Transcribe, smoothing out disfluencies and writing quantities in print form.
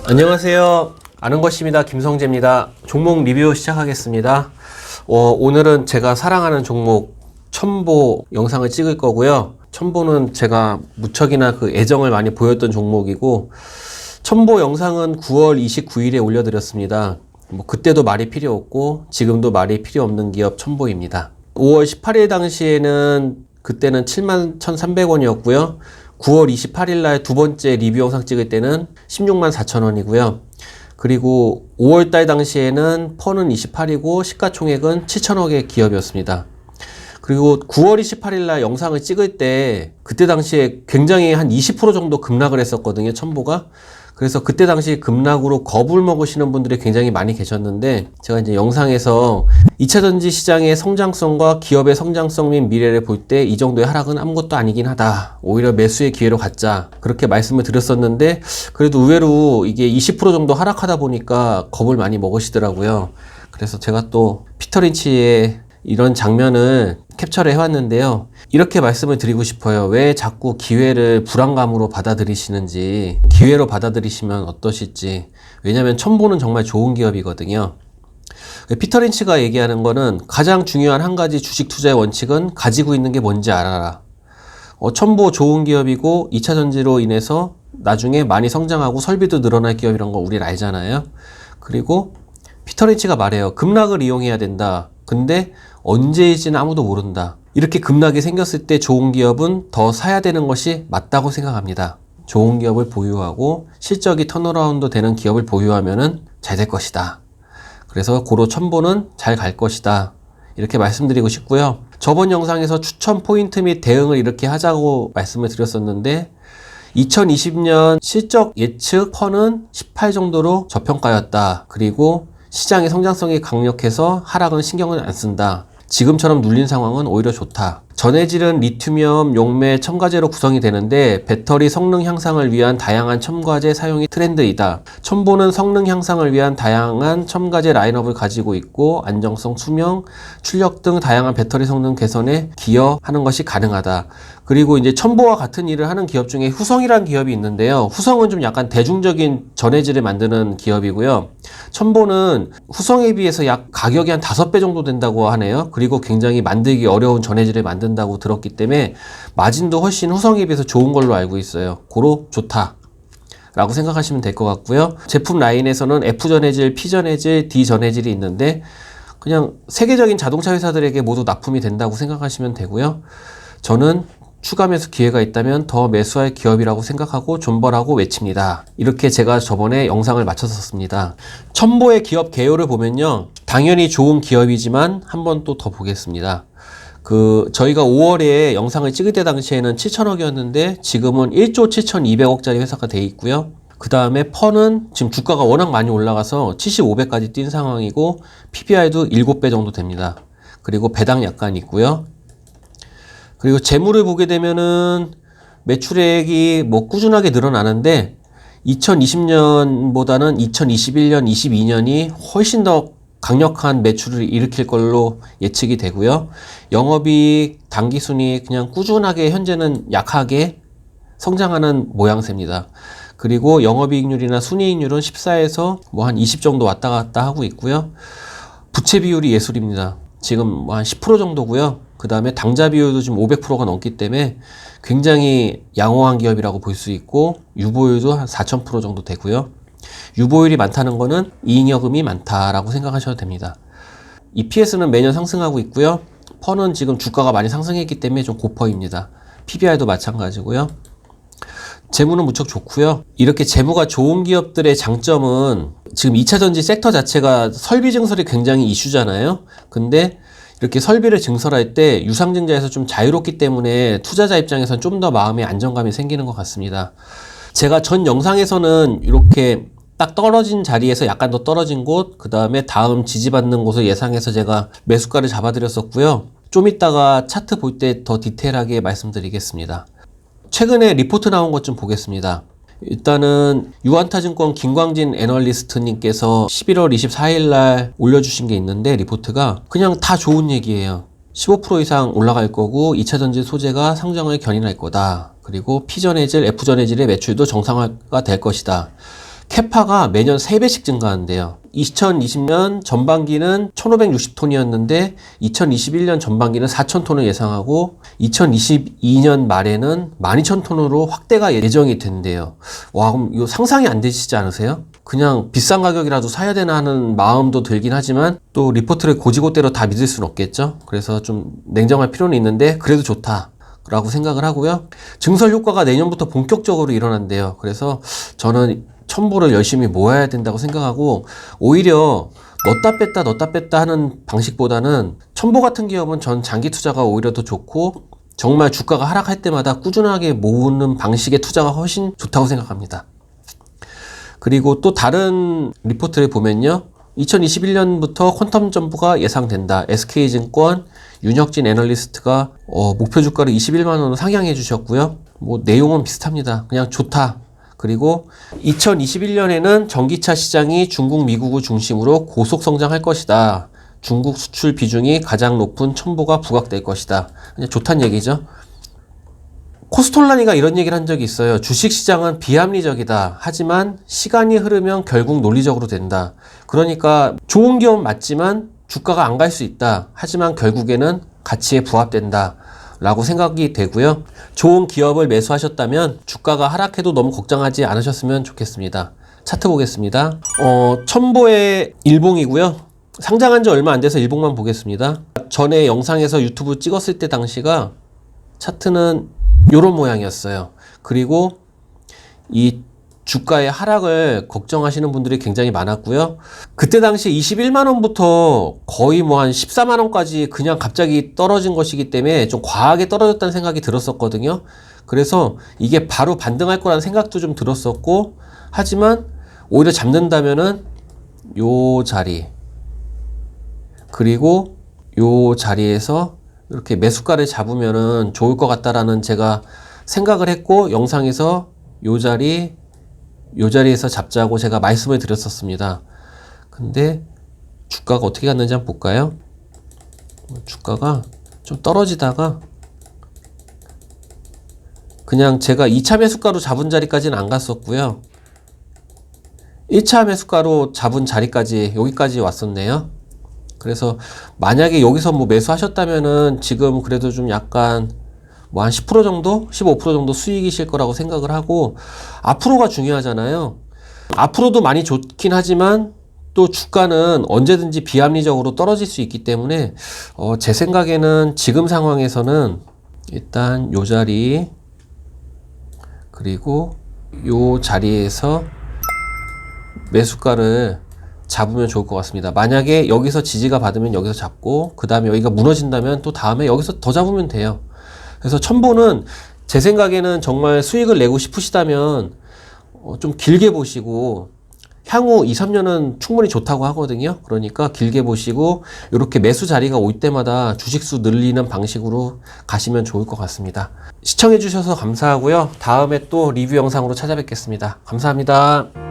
안녕하세요. 아는 것입니다. 김성재입니다. 종목 리뷰 시작하겠습니다. 오늘은 제가 사랑하는 종목 첨보 영상을 찍을 거고요. 첨보는 제가 무척이나 애정을 많이 보였던 종목이고, 첨보 영상은 9월 29일에 올려드렸습니다. 그때도 말이 필요 없고 지금도 말이 필요 없는 기업 첨보입니다. 5월 18일 당시에는 그때는 71,300원이었고요. 9월 28일 날 두 번째 리뷰 영상 찍을 때는 164,000원이고요. 그리고 5월 달 당시에는 펀은 28이고 시가총액은 7천억의 기업이었습니다. 그리고 9월 28일 날 영상을 찍을 때 그때 당시에 굉장히 한 20% 정도 급락을 했었거든요, 첨보가. 그래서 그때 당시 급락으로 겁을 먹으시는 분들이 굉장히 많이 계셨는데, 제가 이제 영상에서 2차전지 시장의 성장성과 기업의 성장성 및 미래를 볼 때 이 정도의 하락은 아무것도 아니긴 하다, 오히려 매수의 기회로 갖자, 그렇게 말씀을 드렸었는데, 그래도 의외로 이게 20% 정도 하락하다 보니까 겁을 많이 먹으시더라고요. 그래서 제가 또 피터 린치의 이런 장면을 캡처를 해왔는데요. 이렇게 말씀을 드리고 싶어요. 왜 자꾸 기회를 불안감으로 받아들이시는지, 기회로 받아들이시면 어떠실지. 왜냐면 첨보는 정말 좋은 기업이거든요. 피터 린치가 얘기하는 거는 가장 중요한 한 가지 주식 투자의 원칙은 가지고 있는 게 뭔지 알아라. 첨보 좋은 기업이고 2차 전지로 인해서 나중에 많이 성장하고 설비도 늘어날 기업이란 거 우리는 알잖아요. 그리고 피터 린치가 말해요. 급락을 이용해야 된다. 근데 언제일지는 아무도 모른다. 이렇게 급락이 생겼을 때 좋은 기업은 더 사야 되는 것이 맞다고 생각합니다. 좋은 기업을 보유하고 실적이 턴어라운드 되는 기업을 보유하면은 잘 될 것이다. 그래서 고로 첨보는 잘 갈 것이다. 이렇게 말씀드리고 싶고요. 저번 영상에서 추천 포인트 및 대응을 이렇게 하자고 말씀을 드렸었는데, 2020년 실적 예측 펀은 18 정도로 저평가였다. 그리고 시장의 성장성이 강력해서 하락은 신경을 안 쓴다. 지금처럼 눌린 상황은 오히려 좋다. 전해질은 리튬이엄, 용매, 첨가제로 구성이 되는데 배터리 성능 향상을 위한 다양한 첨가제 사용이 트렌드이다. 첨보는 성능 향상을 위한 다양한 첨가제 라인업을 가지고 있고 안정성, 수명, 출력 등 다양한 배터리 성능 개선에 기여하는 것이 가능하다. 그리고 이제 첨보와 같은 일을 하는 기업 중에 후성이라는 기업이 있는데요. 후성은 좀 약간 대중적인 전해질을 만드는 기업이고요. 첨보는 후성에 비해서 약 가격이 한 5배 정도 된다고 하네요. 그리고 굉장히 만들기 어려운 전해질을 만든다고 들었기 때문에 마진도 훨씬 후성에 비해서 좋은 걸로 알고 있어요. 고로 좋다 라고 생각하시면 될 것 같고요. 제품 라인에서는 F전해질, P전해질, D전해질이 있는데 그냥 세계적인 자동차 회사들에게 모두 납품이 된다고 생각하시면 되고요. 저는 추가 매수 기회가 있다면 더 매수할 기업이라고 생각하고 존버라고 외칩니다. 이렇게 제가 저번에 영상을 마쳤었습니다. 첨보의 기업 개요를 보면요, 당연히 좋은 기업이지만 한 번 또 더 보겠습니다. 저희가 5월에 영상을 찍을 때 당시에는 7천억이었는데 지금은 1조 7,200억짜리 회사가 돼 있고요. 그 다음에 펀은 지금 주가가 워낙 많이 올라가서 75배까지 뛴 상황이고 PBR도 7배 정도 됩니다. 그리고 배당 약간 있고요. 그리고 재물을 보게 되면은 매출액이 꾸준하게 늘어나는데 2020년보다는 2021년, 22년이 훨씬 더 강력한 매출을 일으킬 걸로 예측이 되고요. 영업이익, 당기순이익 그냥 꾸준하게 현재는 약하게 성장하는 모양새입니다. 그리고 영업이익률이나 순이익률은 14에서 한 20 정도 왔다 갔다 하고 있고요. 부채 비율이 예술입니다. 지금 한 10% 정도고요. 그 다음에 당자 비율도 지금 500%가 넘기 때문에 굉장히 양호한 기업이라고 볼 수 있고, 유보율도 한 4,000% 정도 되고요. 유보율이 많다는 거는 이익여금이 많다라고 생각하셔도 됩니다. EPS는 매년 상승하고 있고요. 펀은 지금 주가가 많이 상승했기 때문에 좀 고퍼입니다. PBR도 마찬가지고요. 재무는 무척 좋고요. 이렇게 재무가 좋은 기업들의 장점은 지금 2차전지 섹터 자체가 설비 증설이 굉장히 이슈잖아요. 근데 이렇게 설비를 증설할 때 유상증자에서 좀 자유롭기 때문에 투자자 입장에서는 좀 더 마음의 안정감이 생기는 것 같습니다. 제가 전 영상에서는 이렇게 딱 떨어진 자리에서 약간 더 떨어진 곳, 그 다음에 다음 지지받는 곳을 예상해서 제가 매수가를 잡아드렸었고요. 좀 이따가 차트 볼 때 더 디테일하게 말씀드리겠습니다. 최근에 리포트 나온 것 좀 보겠습니다. 일단은 유한타증권 김광진 애널리스트님께서 11월 24일 날 올려주신 게 있는데, 리포트가 그냥 다 좋은 얘기예요. 15% 이상 올라갈 거고 2차전지 소재가 상장을 견인할 거다. 그리고 P전해질, F전해질의 매출도 정상화가 될 것이다. 캐파가 매년 3배씩 증가한대요. 2020년 전반기는 1560톤이었는데 2021년 전반기는 4000톤을 예상하고 2022년 말에는 12000톤으로 확대가 예정이 된대요. 와, 그럼 이거 상상이 안 되시지 않으세요? 그냥 비싼 가격이라도 사야 되나 하는 마음도 들긴 하지만 또 리포트를 고지고대로 다 믿을 수는 없겠죠. 그래서 좀 냉정할 필요는 있는데 그래도 좋다 라고 생각을 하고요. 증설 효과가 내년부터 본격적으로 일어난대요. 그래서 저는 첨보를 열심히 모아야 된다고 생각하고, 오히려 넣었다 뺐다 하는 방식보다는 첨보 같은 기업은 전 장기 투자가 오히려 더 좋고, 정말 주가가 하락할 때마다 꾸준하게 모으는 방식의 투자가 훨씬 좋다고 생각합니다. 그리고 또 다른 리포트를 보면요, 2021년부터 퀀텀 점프가 예상된다. SK증권 윤혁진 애널리스트가 목표 주가를 21만원으로 상향해 주셨고요. 뭐 내용은 비슷합니다. 그냥 좋다. 그리고 2021년에는 전기차 시장이 중국, 미국을 중심으로 고속 성장할 것이다. 중국 수출 비중이 가장 높은 첨보가 부각될 것이다. 그냥 좋다는 얘기죠. 코스톨라니가 이런 얘기를 한 적이 있어요. 주식시장은 비합리적이다. 하지만 시간이 흐르면 결국 논리적으로 된다. 그러니까 좋은 기업 맞지만 주가가 안 갈 수 있다. 하지만 결국에는 가치에 부합된다. 라고 생각이 되고요. 좋은 기업을 매수하셨다면 주가가 하락해도 너무 걱정하지 않으셨으면 좋겠습니다. 차트 보겠습니다. 첨보의 일봉이고요. 상장한 지 얼마 안 돼서 일봉만 보겠습니다. 전에 영상에서 유튜브 찍었을 때 당시가 차트는 이런 모양이었어요. 그리고 이 주가의 하락을 걱정하시는 분들이 굉장히 많았고요. 그때 당시 21만원부터 거의 뭐 한 14만원까지 그냥 갑자기 떨어진 것이기 때문에 좀 과하게 떨어졌다는 생각이 들었었거든요. 그래서 이게 바로 반등할 거라는 생각도 좀 들었었고, 하지만 오히려 잡는다면은 요 자리, 그리고 요 자리에서 이렇게 매수가를 잡으면은 좋을 것 같다라는 제가 생각을 했고, 영상에서 요 자리에서 잡자고 제가 말씀을 드렸었습니다. 근데 주가가 어떻게 갔는지 한번 볼까요? 주가가 좀 떨어지다가 그냥 제가 2차 매수가로 잡은 자리까지는 안 갔었고요. 1차 매수가로 잡은 자리까지 여기까지 왔었네요. 그래서 만약에 여기서 뭐 매수하셨다면은 지금 그래도 좀 약간 뭐 한 10% 정도? 15% 정도 수익이실 거라고 생각을 하고, 앞으로가 중요하잖아요. 앞으로도 많이 좋긴 하지만 또 주가는 언제든지 비합리적으로 떨어질 수 있기 때문에 제 생각에는 지금 상황에서는 일단 요 자리, 그리고 요 자리에서 매수가를 잡으면 좋을 것 같습니다. 만약에 여기서 지지가 받으면 여기서 잡고, 그 다음에 여기가 무너진다면 또 다음에 여기서 더 잡으면 돼요. 그래서 첨보는 제 생각에는 정말 수익을 내고 싶으시다면 좀 길게 보시고, 향후 2, 3년은 충분히 좋다고 하거든요. 그러니까 길게 보시고 이렇게 매수 자리가 올 때마다 주식수 늘리는 방식으로 가시면 좋을 것 같습니다. 시청해 주셔서 감사하고요. 다음에 또 리뷰 영상으로 찾아뵙겠습니다. 감사합니다.